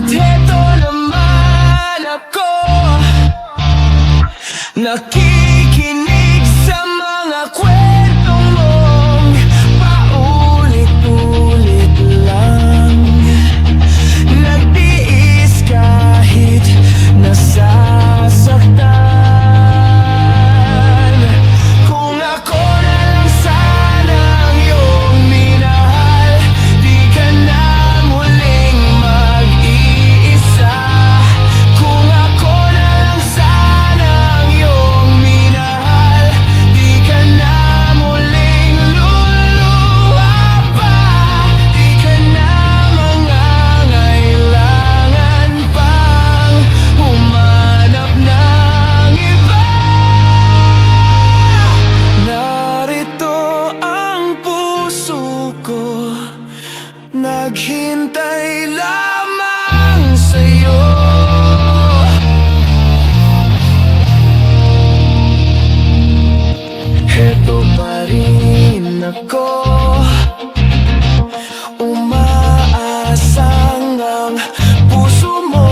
At heto naman ako, nakikinig sa mga kwentong mong paulit-ulit lang. Nagtiis kahit nasasaktan. Kung ako na lang sana ang iyong minahal, di ka na muling mag-iisa. Kung ako na lang sana ang iyong minahal, di ka na muling luluha pa. Di ka na mangangailangan pang humanap ng iba. Narito ang puso ko, naghintay lamang sa'yo. Heto pa rin ako, umaasang ang puso mo.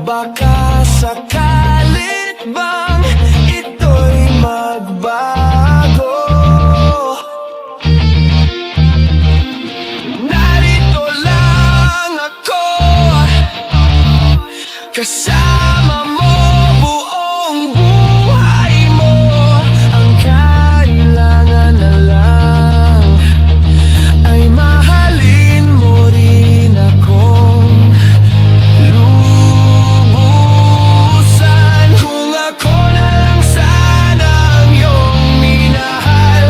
Baka sakalit bang ito'y magbago. Narito lang ako, kasama mo buong buhay mo. Ang kailangan na lang ay mahalin mo rin akong lubusan. Kung ako na lang sana ang iyong minahal,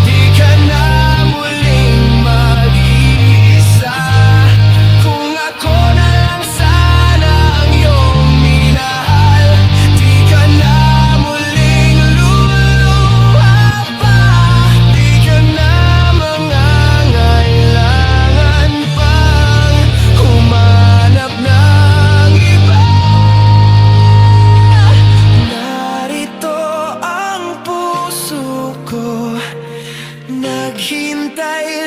di ka na muling mag-iisa. Kung ako na lang sana ang iyong minahal, di ka na muling luluha pa. Di ka na mangangailangan pang humanap ng iba. Narito ang puso ko, naghintay